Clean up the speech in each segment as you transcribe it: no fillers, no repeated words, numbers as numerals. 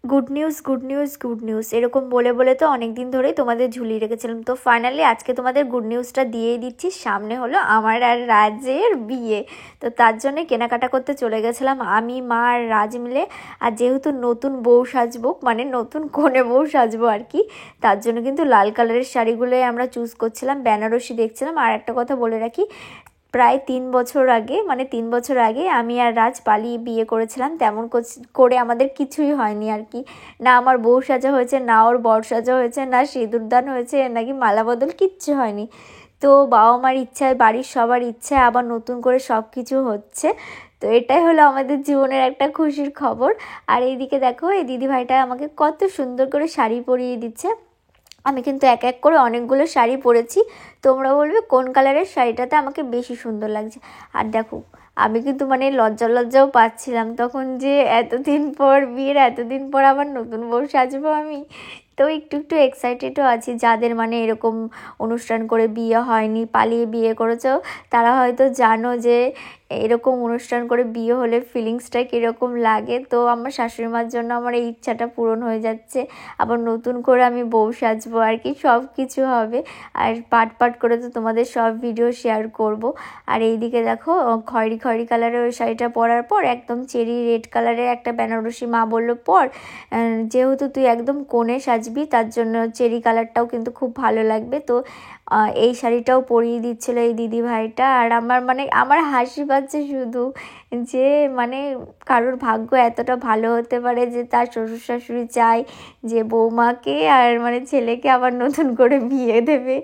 Good news, good news, good news এরকম বলে বলে তো অনেক দিন ধরেই তোমাদের ঝুলিয়ে রেখেছিলাম। তো ফাইনালি আজকে তোমাদের গুড নিউজটা দিয়েই দিচ্ছি। সামনে হলো আমার আর রাজের বিয়ে। তো তার জন্য কেনাকাটা করতে চলে গেছিলাম আমি, মা আর রাজ মিলে। আর যেহেতু নতুন বউ সাজবো, মানে নতুন কনে বউ সাজবো আর কি, তার জন্য কিন্তু লাল কালারের শাড়িগুলোই আমরা চুজ করছিলাম, বেনারসি দেখছিলাম। আর একটা কথা বলে রাখি, প্রায় 3 বছর আগে, মানে 3 বছর আগে আমি আর রাজ পালিয়ে বিয়ে করেছিলাম। তেমন করে আমাদের কিছুই হয়নি আর কি। না আমার বউ সাজা হয়েছে, না ওর বর সাজা হয়েছে, না সিঁদুরদান হয়েছে, নাকি মালা বদল, কিচ্ছু হয়নি। তো বাবা মার ইচ্ছায়, বাড়ির সবার ইচ্ছায় আবার নতুন করে সব কিছু হচ্ছে। তো এটাই হলো আমাদের জীবনের একটা খুশির খবর। আর এইদিকে দেখো, এই দিদিভাইটা আমাকে কত সুন্দর করে শাড়ি পরিয়ে দিচ্ছে। আমি কিন্তু এক এক করে অনেকগুলো শাড়ি পরেছি। তোমরা বলবে কোন কালারের শাড়িটাতে আমাকে বেশি সুন্দর লাগছে। আর দেখো, আমি কিন্তু মানে লজ্জাও পাচ্ছিলাম তখন, যে এতদিন পর বিয়ের, এতদিন পর আবার নতুন বউ সাজবো আমি। তো একটু একটু এক্সাইটেডও আছি। যাদের মানে এরকম অনুষ্ঠান করে বিয়ে হয়নি, পালিয়ে বিয়ে করেছো, তারা হয়তো জানো যে এরকম অনুষ্ঠান করে বিয়ে হলে ফিলিংসটা কীরকম লাগে। তো আমার শাশুড়ি মার জন্য আমার এই ইচ্ছাটা পূরণ হয়ে যাচ্ছে। আবার নতুন করে আমি বউ সাজবো আর কি, সব কিছু হবে। আর পাট করে তো তোমাদের সব ভিডিও শেয়ার করব। আর এইদিকে দেখো, খয়েরি খয়েরি কালারের ওই শাড়িটা পরার পর একদম চেরি রেড কালারের একটা বেনারসি, মা বললো পর, যেহেতু তুই একদম কোণে সাজবি, তার জন্য চেরি কালারটাও কিন্তু খুব ভালো লাগবে। তো এই শাড়িটাও পরিয়ে দিচ্ছিলো এই দিদি ভাইটা। আর আমার মানে আমার হাসি পাচ্ছে শুধু, যে মানে কারোর ভাগ্য এতটা ভালো হতে পারে যে তার শ্বশুর শাশুড়ি চায় যে বৌমাকে আর মানে ছেলেকে আবার নতুন করে বিয়ে দেবে,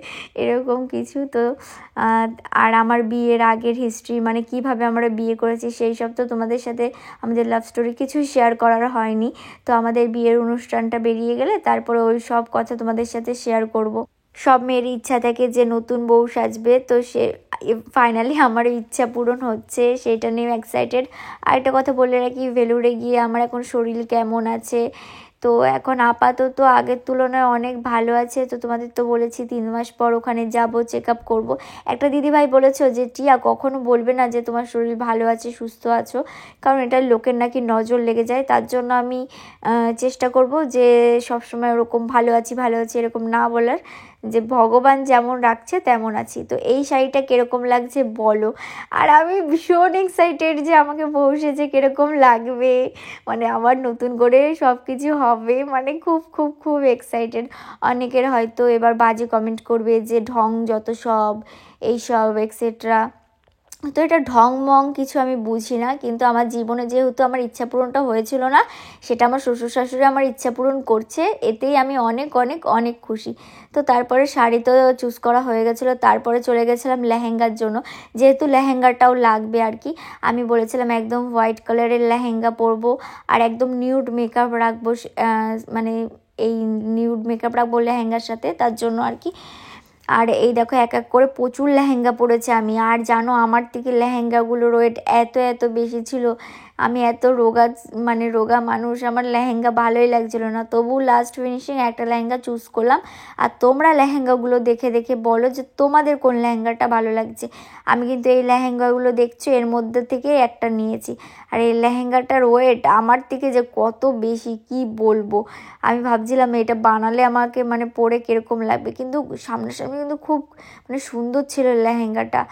এরকম কিছু। তো আর আমার বিয়ের আগের হিস্ট্রি, মানে কিভাবে আমরা বিয়ে করেছি সেই সব তো তোমাদের সাথে, আমাদের লাভ স্টোরি কিছুই শেয়ার করার হয়নি। তো আমাদের বিয়ের অনুষ্ঠানটা বেরিয়ে গেলে তারপরে ওই সব কথা তোমাদের সাথে শেয়ার করব। সব মেয়ের ইচ্ছা থাকে যে নতুন বউ সাজবে, তো সে ফাইনালি আমার ইচ্ছা পূরণ হচ্ছে, সেটা নিয়ে এক্সাইটেড। আর একটা কথা বলে রাখি, ভেলুরে গিয়ে আমার এখন শরীর কেমন আছে, তো এখন আপাতত আগের তুলনায় অনেক ভালো আছে। তো তোমাদের তো বলেছি 3 মাস পর ওখানে যাব, চেক আপ করবো। একটা দিদিভাই বলেছো যে টিয়া কখনো বলবে না যে তোমার শরীর ভালো আছে, সুস্থ আছো, কারণ এটা লোকের নাকি নজর লেগে যায়। তার জন্য আমি চেষ্টা করব যে সবসময় ওরকম ভালো আছি ভালো আছি এরকম না বলার, যে ভগবান যেমন রাখছে তেমন আছি। তো এই শাড়িটা কীরকম লাগছে বলো। আর আমি ভীষণ এক্সাইটেড যে আমাকে বউ সেজে কীরকম লাগবে, মানে আবার নতুন করে সব কিছু হবে, মানে খুব খুব খুব এক্সাইটেড। অনেকের হয়তো এবার বাজে কমেন্ট করবে যে ঢং যত সব, এইসব এক্সেট্রা। তো এটা ঢং মং কিছু আমি বুঝি না, কিন্তু আমার জীবনে যেহেতু আমার ইচ্ছা পূরণটা হয়েছিল না, সেটা আমার শ্বশুর শাশুড়ি আমার ইচ্ছা পূরণ করছে, এতেই আমি অনেক অনেক অনেক খুশি। তো তারপরে শাড়ি তো চুজ করা হয়ে গেছিলো, তারপরে চলে গেছিলাম লেহেঙ্গার জন্য, যেহেতু লেহেঙ্গাটাও লাগবে আর কি। আমি বলেছিলাম একদম হোয়াইট কালারের লেহেঙ্গা পরবো, আর একদম নিউড মেকআপ রাখবো, মানে এই নিউড মেকআপ রাখবো লেহেঙ্গার সাথে, তার জন্য আর কি। আর এই দেখো এক এক করে প্রচুর লেহেঙ্গা পরেছে আমি। আর জানো আমার থেকে লেহেঙ্গাগুলোর ওয়েট এত এত বেশি ছিল, আমি এত রোগা, মানে রোগা মানুষ, আমার লেহেঙ্গা ভালোই লাগছিল না, তবু লাস্ট ফিনিশিং একটা লেহেঙ্গা চুজ করলাম। আর তোমরা লেহেঙ্গাগুলো দেখে দেখে বলো যে তোমাদের কোন লেহেঙ্গাটা ভালো লাগছে। আমি কিন্তু এই লেহেঙ্গাগুলো দেখছো এর মধ্যে থেকে একটা নিয়েছি। আর এই লেহেঙ্গাটার ওয়েট আমার থেকে যে কত বেশি কি বলবো। আমি ভাবছিলাম এটা বানালে আমাকে মানে পরে কীরকম লাগবে, কিন্তু সামনাসামনি কিন্তু খুব মানে সুন্দর ছিল লেহেঙ্গাটা।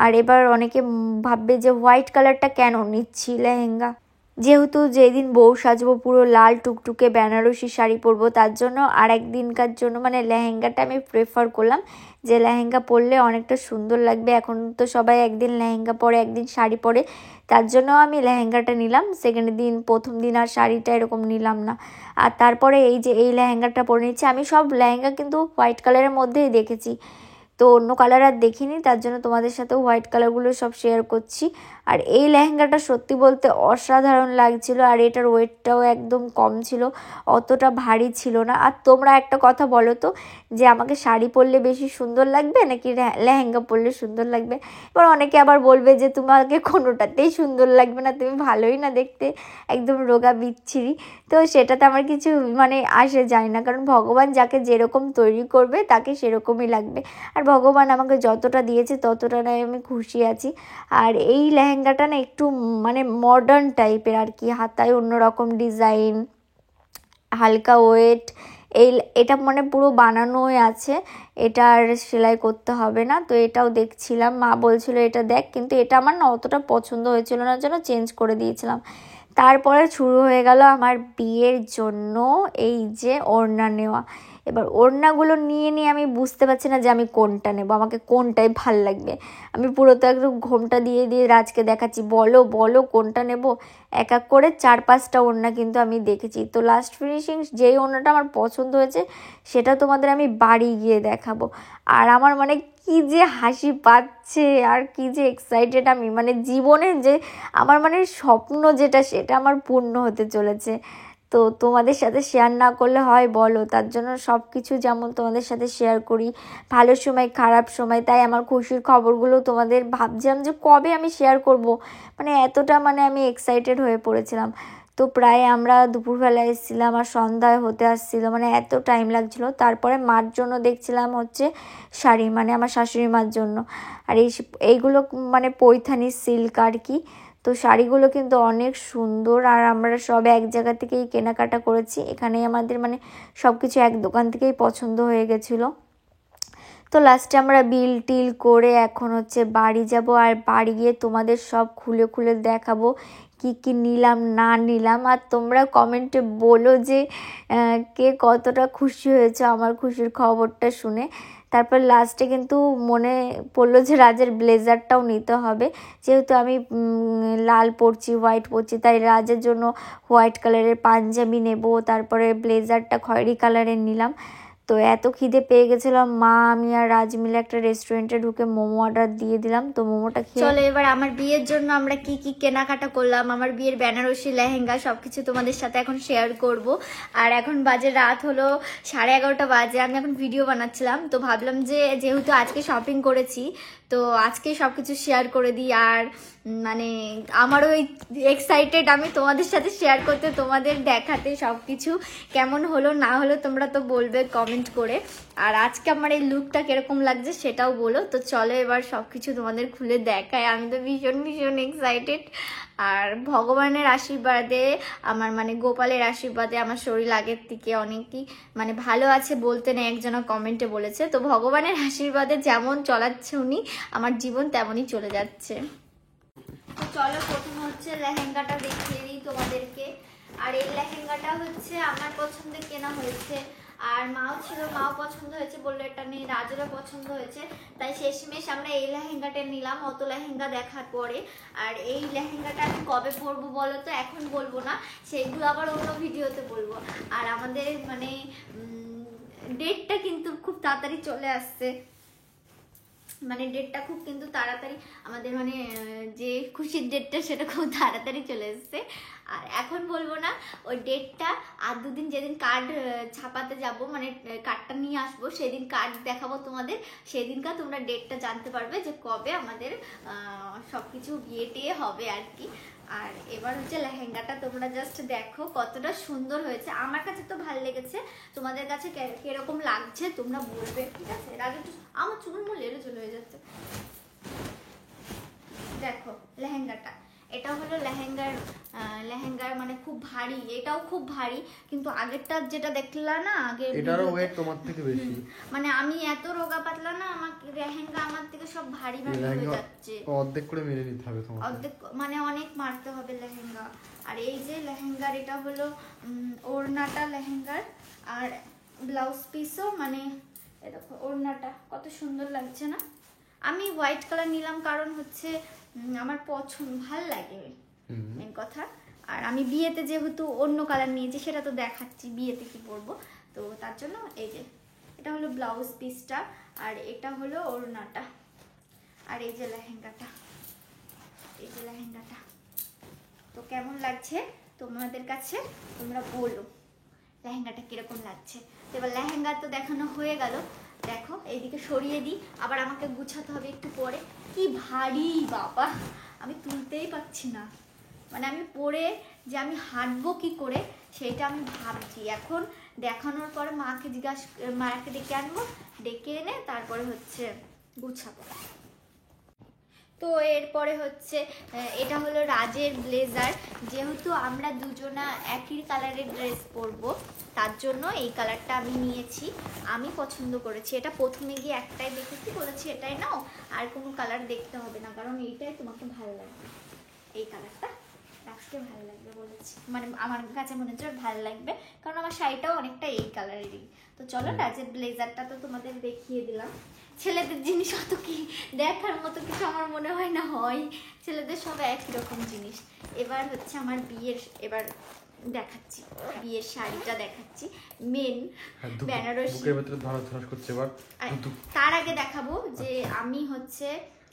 আর এবার অনেকে ভাববে যে হোয়াইট কালারটা কেন নিচ্ছি লেহেঙ্গা, যেহেতু যেদিন বউ সাজবো পুরো লাল টুকটুকে বেনারসি শাড়ি পরবো, তার জন্য আর একদিনকার জন্য মানে লেহেঙ্গাটা আমি প্রেফার করলাম, যে লেহেঙ্গা পরলে অনেকটা সুন্দর লাগবে। এখন তো সবাই একদিন লেহেঙ্গা পরে একদিন শাড়ি পরে, তার জন্য আমি লেহেঙ্গাটা নিলাম। সেকেন্ড দিন, প্রথম দিন আর শাড়িটা এরকম নিলাম না। আর তারপরে এই যে এই লেহেঙ্গাটা পরে নিচ্ছি। আমি সব লেহেঙ্গা কিন্তু হোয়াইট কালারের মধ্যেই দেখেছি, তো অন্য কালার আর দেখিনি, তার জন্য তোমাদের সাথেও হোয়াইট কালারগুলো সব শেয়ার করছি। আর এই লেহেঙ্গাটা সত্যি বলতে অসাধারণ লাগছিল, আর এটার ওয়েটটাও একদম কম ছিল, অতটা ভারী ছিল না। আর তোমরা একটা কথা বলো তো, যে আমাকে শাড়ি পরলে বেশি সুন্দর লাগবে নাকি লেহেঙ্গা পরলে সুন্দর লাগবে। এবার অনেকে আবার বলবে যে তোমাকে কোনোটাতেই সুন্দর লাগবে না, তুমি ভালোই না দেখতে, একদম রোগা বিচ্ছিরি। তো সেটাতে আমার কিছু মানে আসে যায় না, কারণ ভগবান যাকে যেরকম তৈরি করবে তাকে সেরকমই লাগবে। আর ভগবান আমাকে যতটা দিয়েছে ততটা নয় আমি খুশি আছি। আর এই লেহেঙ্গাটা না একটু মানে মডার্ন টাইপের আর কি, হাতায় অন্যরকম ডিজাইন, হালকা ওয়েট। এটা মানে পুরো বানানোই আছে, এটা আর সেলাই করতে হবে না। তো এটাও দেখছিলাম, মা বলছিল এটা দেখ, কিন্তু এটা আমার না অতটা পছন্দ হয়েছিল না, জন্য চেঞ্জ করে দিয়েছিলাম। তারপরে শুরু হয়ে গেল আমার বিয়ের জন্য এই যে ওড়না নেওয়া। এবার ওড়নাগুলো নিয়ে আমি বুঝতে পারছি না যে আমি কোনটা নেব, আমাকে কোনটাই ভাল লাগবে। আমি পুরো তো একদম ঘোমটা দিয়ে রাজকে দেখাচ্ছি, বলো বলো কোনটা নেব। এক এক করে 4-5টা ওড়না কিন্তু আমি দেখেছি। তো লাস্ট ফিনিশিং যেই ওড়নাটা আমার পছন্দ হয়েছে সেটা তোমাদের আমি বাড়ি গিয়ে দেখাবো। আর আমার মানে কি যে হাসি পাচ্ছে আর কি যে এক্সাইটেড আমি, মানে জীবনের যে আমার মানে স্বপ্ন যেটা সেটা আমার পূর্ণ হতে চলেছে। তো তোমাদের সাথে শেয়ার না করলে হয় বলো? তার জন্য সব কিছু যেমন তোমাদের সাথে শেয়ার করি, ভালো সময় খারাপ সময়, তাই আমার খুশির খবরগুলো তোমাদের ভাবছিলাম যে কবে আমি শেয়ার করব, মানে এতটা মানে আমি এক্সাইটেড হয়ে পড়েছিলাম। তো প্রায় আমরা দুপুরবেলা এসেছিলাম আর সন্ধ্যায় হতে আসছিল, মানে এত টাইম লাগছিল। তারপরে মার জন্য দেখছিলাম হচ্ছে শাড়ি, মানে আমার শাশুড়ি মার জন্য। আর এইগুলো মানে পৈথানি সিল্ক আর কি। তো শাড়িগুলো কিন্তু অনেক সুন্দর, আর আমরা সব এক জায়গা থেকেই কেনাকাটা করেছি। এখানেই আমাদের মানে সব কিছু এক দোকান থেকেই পছন্দ হয়ে গেছিলো। তো লাস্টে আমরা বিল টিল করে এখন হচ্ছে বাড়ি যাব, আর বাড়ি গিয়ে তোমাদের সব খুলে খুলে দেখাবো কি কি নিলাম না নিলাম। আর তোমরা কমেন্টে বলো যে কে কতটা খুশি হয়েছে আমার খুশির খবরটা শুনে। তারপর লাস্টে কিন্তু মনে পড়লো যে রাজের ব্লেজারটাও নিতে হবে, যেহেতু আমি লাল পরছি, হোয়াইট পরছি, তাই রাজের জন্য হোয়াইট কালারের পাঞ্জাবি নেব। তারপরে ব্লেজারটা খয়েরি কালারের নিলাম। তো এত খিদে পেয়ে গেছিলাম, মা আমি আর রাজ মিলে একটা রেস্টুরেন্টে ঢুকে মোমো অর্ডার দিয়ে দিলাম। তো মোমোটা খেয়ে চলো এবার আমার বিয়ের জন্য আমরা কি কি কেনাকাটা করলাম, আমার বিয়ের বেনারসি লেহেঙ্গা সবকিছু তোমাদের সাথে এখন শেয়ার করব। আর এখন বাজে রাত হলো 11:30 বাজে, আমি এখন ভিডিও বানাচ্ছিলাম। তো ভাবলাম যে যেহেতু আজকে শপিং করেছি তো আজকে সবকিছু শেয়ার করে দিই। আর মানে আমারও এক্সাইটেড আমি তোমাদের সাথে শেয়ার করতে, তোমাদের দেখাতে সবকিছু কেমন হলো না হলো তোমরা তো বলবে কমেন্ট করে। আর আজকে আমার এই লুকটা কিরকম লাগছে সেটাও বলো। তো চলো এবার সবকিছু তোমাদের খুলে দেখায়, আমি তো ভীষণ ভীষণ এক্সাইটেড। আর ভগবানের আশীর্বাদে আমার মানে গোপালের আশীর্বাদে আমার শরীর আগের থেকে অনেকই মানে ভালো আছে বলতে নেই, একজনা কমেন্টে বলেছে। তো ভগবানের আশীর্বাদে যেমন চলাচ্ছে উনি, আমার জীবন তেমনই চলে যাচ্ছে। তো চলো প্রথমে হচ্ছে লেহেঙ্গাটা দেখিয়ে দিই তোমাদেরকে। আর এই লেহেঙ্গাটা হচ্ছে আমার পছন্দে কেনা হয়েছে, আর মাও ছিল, মাও পছন্দ হয়েছে বললো এটা নিয়ে, রাজেরও পছন্দ হয়েছে, তাই শেষমেশ আমরা এই লেহেঙ্গাটা নিলাম অত লেহেঙ্গা দেখার পরে। আর এই লেহেঙ্গাটা আমি কবে পরবো বলো তো? এখন বলবো না, সেগুলো আবার অন্য ভিডিওতে বলবো। আর আমাদের মানে ডেটটা কিন্তু খুব তাড়াতাড়ি চলে আসছে, মানে ডেটটা খুব কিন্তু তাড়াতাড়ি আমাদের মানে যে খুশির ডেটটা সেটা খুব তাড়াতাড়ি চলে এসছে। আর এখন বলবো না, ওই ডেটটা আর দুদিন যেদিন কার্ড ছাপাতে যাব মানে কার্ডটা নিয়ে আসবো সেদিন কার্ড দেখাবো তোমাদের, সেদিনকার তোমরা ডেটটা জানতে পারবে যে কবে আমাদের সব কিছু বিয়ে টিয়ে হবে আর কি। আর এবার হচ্ছে লেহেঙ্গাটা তোমরা জাস্ট দেখো কতটা সুন্দর হয়েছে, আমার কাছে তো ভালো লেগেছে, তোমাদের কাছে কিরকম লাগছে তোমরা বলবে, ঠিক আছে? এর আগে আমার চুল মুল এড়ে চলে হয়ে যাচ্ছে। দেখো লেহেঙ্গাটা, এটা হলো লেহেঙ্গার মানে খুব ভারী, এটাও খুব ভারী, কিন্তু আগেরটা যেটা দেখলা না আগে এটারও ওয়েট তোমার থেকে বেশি, মানে আমি এত রোগা পাতলা না, আমার লেহেঙ্গা আমার থেকে সব ভারী ভারী হয়ে যাচ্ছে। অর্ধেক করে মেরে নিতে হবে তোমাকে, অর্ধেক মানে অনেক মারতে হবে লেহেঙ্গা। আর এই যে লেহেঙ্গার এটা হলো ওড়নাটা লেহেঙ্গার, আর ব্লাউজ পিসও মানে দেখো ওড়নাটা কত সুন্দর লাগছে না। আমি হোয়াইট কালার নিলাম কারণ হচ্ছে আমার পছন্দ, ভাল লাগে মেন কথা। আর আমি বিয়েতে যেহেতু অন্য কালার নিয়েছি সেটা তো দেখাচ্ছি বিয়েতে কি পরবো, তো তার জন্য এই যে এটা হলো ব্লাউজ পিসটা, আর এটা হলো ওড়নাটা, আর এই যে লেহেঙ্গাটা, এই যে লেহেঙ্গাটা। তো কেমন লাগছে তোমাদের কাছে তোমরা বলো লেহেঙ্গাটা কিরকম লাগছে। তো এবার লেহেঙ্গা তো দেখানো হয়ে গেল, দেখো এইদিকে সরিয়ে দিই, আবার আমাকে গুছাতে হবে একটু পরে। কি ভারী বাবা, আমি তুলতেই পারছি না, মানে আমি পরে যে আমি হাঁটবো কি করে সেটা আমি ভাবছি। এখন দেখানোর পরে মাকে ডেকে আনবো, ডেকে এনে তারপরে হচ্ছে গুছাবো। তো এরপরে হচ্ছে এটা হলো রাজের ব্লেজার। যেহেতু আমরা দুজনা একই কালারের ড্রেস পরবো তার জন্য এই কালারটা আমি নিয়েছি, আমি পছন্দ করেছি। এটা প্রথমে গিয়ে একটাই দেখেছি, বলেছি এটাই নাও, আর কোনো কালার দেখতে হবে না, কারণ এইটাই তোমাকে ভালো লাগবে। এই কালারটা রাজকে ভালো লাগবে বলেছি, মানে আমার কাছে মনে হচ্ছে ভালো লাগবে, কারণ আমার শাড়িটাও অনেকটা এই কালারেরই। তো চলো রাজের ব্লেজারটা তো তোমাদের দেখিয়ে দিলাম। ছেলেদের জিনিস অত কি দেখার মতো কিছু আমার মনে হয় না হয়, ছেলেদের সব একই রকম জিনিস। এবার হচ্ছে আমার বিয়ের, এবার দেখাচ্ছি বিয়ের শাড়িটা দেখাচ্ছি, মেন বেনারসি। বুকের ভেতরে ধরাস করছে এবার। তার আগে দেখাবো যে আমি হচ্ছে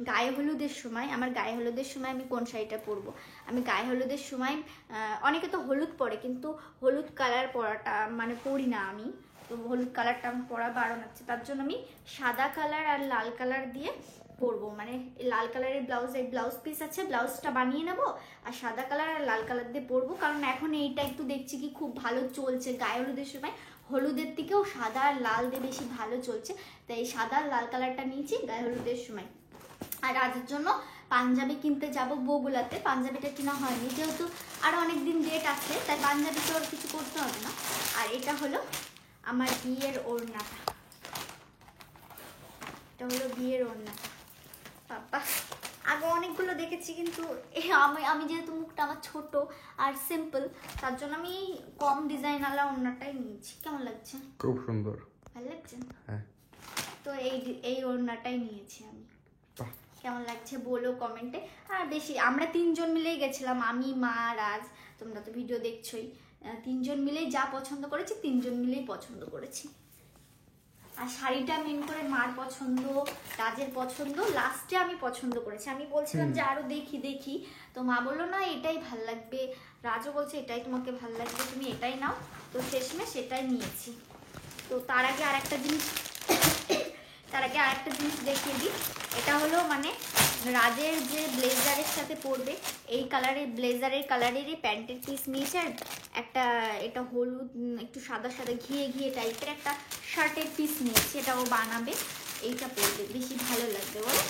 গায়ে হলুদের সময়, আমার গায়ে হলুদের সময় আমি কোন শাড়িটা পরবো। আমি গায়ে হলুদের সময় অনেকে তো হলুদ পরে, কিন্তু হলুদ কালার পরাটা মানে পরি না আমি, তো হলুদ কালারটা আমার পরা বারণ আছে, তার জন্য আমি সাদা কালার আর লাল কালার দিয়ে পরবো। মানে লাল কালারের ব্লাউজ, এই ব্লাউজ পিস আছে, ব্লাউজটা বানিয়ে নেবো আর সাদা কালার আর লাল কালার দিয়ে পরবো, কারণ এখন এইটা একটু দেখছি কি খুব ভালো চলছে গায়ে হলুদের সময়, হলুদের থেকেও সাদা আর লাল দিয়ে বেশি ভালো চলছে, তাই সাদা আর লাল কালারটা নিয়েছি গায়ে হলুদের সময়। আর রাজের জন্য পাঞ্জাবি কিনতে যাব বগুলাতে, পাঞ্জাবিটা কেনা হয়নি যেহেতু আরো অনেক দিন ডেট আছে, তাই পাঞ্জাবি তো আর কিছু করতে হবে না। আর এটা হলো আমার বিয়ের ওড়নাটা, এটা হলো বিয়ের ওড়নাটা। বাবা আগে অনেকগুলো দেখেছি, কিন্তু আমি যেহেতু মুখটা আমার ছোট আর সিম্পল, তার জন্য আমি কম ডিজাইনওয়ালা ওড়নাটাই নিয়েছি। কেমন লাগছে? খুব সুন্দর, ভালো লাগছে? হ্যাঁ। তো এই ওড়নাটাই নিয়েছি আমি। কেমন লাগছে বলো কমেন্টে। আর বেশি আমরা তিনজন মিলেই গেছিলাম, আমি, মা, রাজ, তোমরা তো ভিডিও দেখছোই, তিনজন মিলেই যা পছন্দ করেছি তিনজন মিলেই পছন্দ করেছি। আর শাড়িটা মেন করে মার পছন্দ, রাজের পছন্দ, লাস্টে আমি পছন্দ করেছি। আমি বলছিলাম যে আরো দেখি দেখি, তো মা বললো না এটাই ভাল লাগবে, রাজও বলছে এটাই তোমাকে ভাল লাগবে, তুমি এটাই নাও, তো শেষমেশ সেটাই নিয়েছি। তো তার আগে আরেকটা জিনিস দেখিয়ে দিই। এটা হলো মানে রাজের যে ব্লেজারের সাথে পরবে এই কালারের ব্লেজারের কালারেরই প্যান্টের পিস নিয়েছে, আর একটা এটা হলুদ একটু সাদা সাদা ঘিয়ে টাইপের একটা শার্টের পিস নিয়েছে, এটা ও বানাবে, এইটা পরবে বেশি ভালো লাগবে বলো।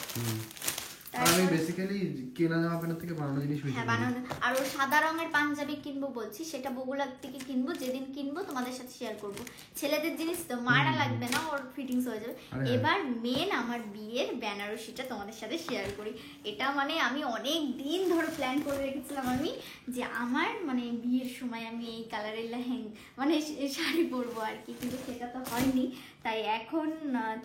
আমি বেসিক্যালি কেনা জামা প্যান্ট থেকে বানানো জিনিস বেশি। হ্যাঁ বানানো। আর ও সাদা রঙের পাঞ্জাবি কিনবো বলছি, সেটা বগুলার থেকে কিনবো, যেদিন কিনবো তোমাদের সাথে শেয়ার করবো। ছেলেদের জিনিস তো মারা লাগবে না, ওর ফিটিংস হয়ে যাবে। এবার মেন আমার বিয়ের বেনারসিটা তোমাদের সাথে শেয়ার করি। এটা মানে আমি অনেক দিন ধরে প্ল্যান করে রেখেছিলাম আমি, যে আমার মানে বিয়ের সময় আমি এই কালারের মানে শাড়ি পরবো আর কি, কিন্তু সেটা তো হয়নি। তাই এখন,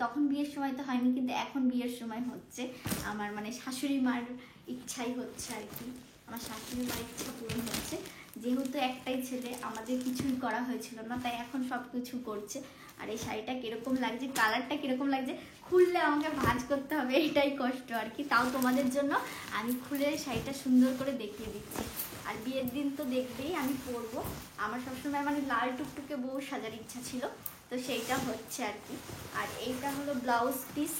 তখন বিয়ের সময় তো হয়নি, কিন্তু এখন বিয়ের সময় হচ্ছে। আমার মানে শাশুড়ি মার ইচ্ছাই হচ্ছে আর কি, আমার শাশুড়ি মার ইচ্ছা পূরণ হচ্ছে। যেহেতু একটাই ছেলে, আমাদের কিছুই করা হয়েছিল না, তাই এখন সব কিছু করছে। আর এই শাড়িটা কিরকম লাগছে, কালারটা কিরকম লাগছে, খুললে আমাকে ভাঁজ করতে হবে, এটাই কষ্ট আর কি। তাও তোমাদের জন্য আমি খুলে শাড়িটা সুন্দর করে দেখিয়ে দিচ্ছি। আর বিয়ের দিন তো দেখবেই আমি পরবো, আমার সবসময় মানে লাল টুকটুকে বউ সাজার ইচ্ছা ছিল, তো সেইটা হচ্ছে আর কি। আর এইটা হলো ব্লাউজ পিস,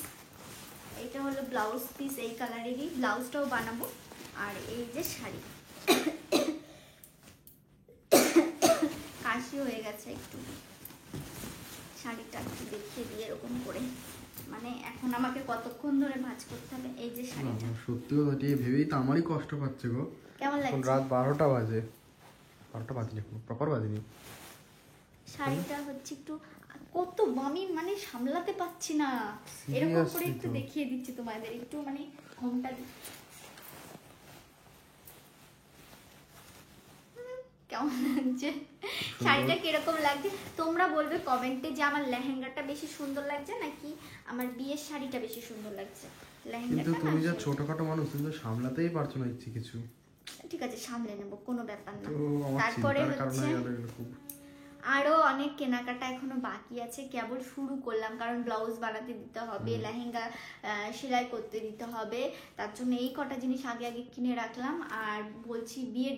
এইটা হলো ব্লাউজ পিস, এই কালারেরই ব্লাউজটাও বানাবো। আর এই যে শাড়ি, কাশি হয়ে গেছে একটু, শাড়িটা একটু দেখিয়ে দিয়ে এরকম করে, মানে এখন আমাকে কতক্ষণ ধরে ভাঁজ করতে হবে। এই যে শাড়িটা, সত্যি কথা ভেবেই তো আমারই কষ্ট পাচ্ছে গো। কেমন লাগছে? রাত 12টা বাজে, 12টা বাজেনি এখন, প্রপার বাজেনি। শাড়িটা হচ্ছে একটু কত আমি মানে সামলাতে পারছি না, এরকম করে একটু দেখিয়ে দিচ্ছি তোমাদের, একটু মানে ঘোমটা কেমন লাগছে, শাড়িটা কিরকম লাগছে তোমরা বলবে কমেন্টে, যে আমার লেহেঙ্গাটা বেশি সুন্দর লাগছে নাকি আমার বিয়ের শাড়িটা বেশি সুন্দর লাগছে। কিন্তু তুমি যা ছোটখাটো মানুষ, তুমি তো সামলাতেই পারছো না ইচ্ছে কিছু। ঠিক আছে সামলে নেবো, কোনো ব্যাপার না। তারপরে হচ্ছে আরো অনেক কেনাকাটা এখনো বাকি আছে, কেবল শুরু করলাম, কারণ ব্লাউজ বানাতে দিতে হবে, লেহেঙ্গা সেলাই করতে দিতে হবে, তার জন্য এই কটা জিনিস আগে আগে কিনে রাখলাম। আর বলছি বিয়ের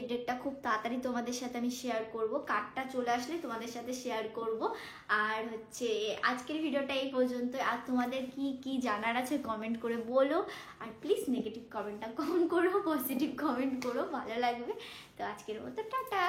ডেটটা খুব তাড়াতাড়ি তোমাদের সাথে আমি শেয়ার করব, কার্ডটা চলে আসলে তোমাদের সাথে শেয়ার করব। আর হচ্ছে আজকের ভিডিওটা এই পর্যন্ত। আর তোমাদের কি কি জানার আছে কমেন্ট করে বলো, আর প্লিজ নেগেটিভ কমেন্টটা কম করো, পজিটিভ কমেন্ট করো, ভালো লাগবে। তো আজকের মতো টাটা।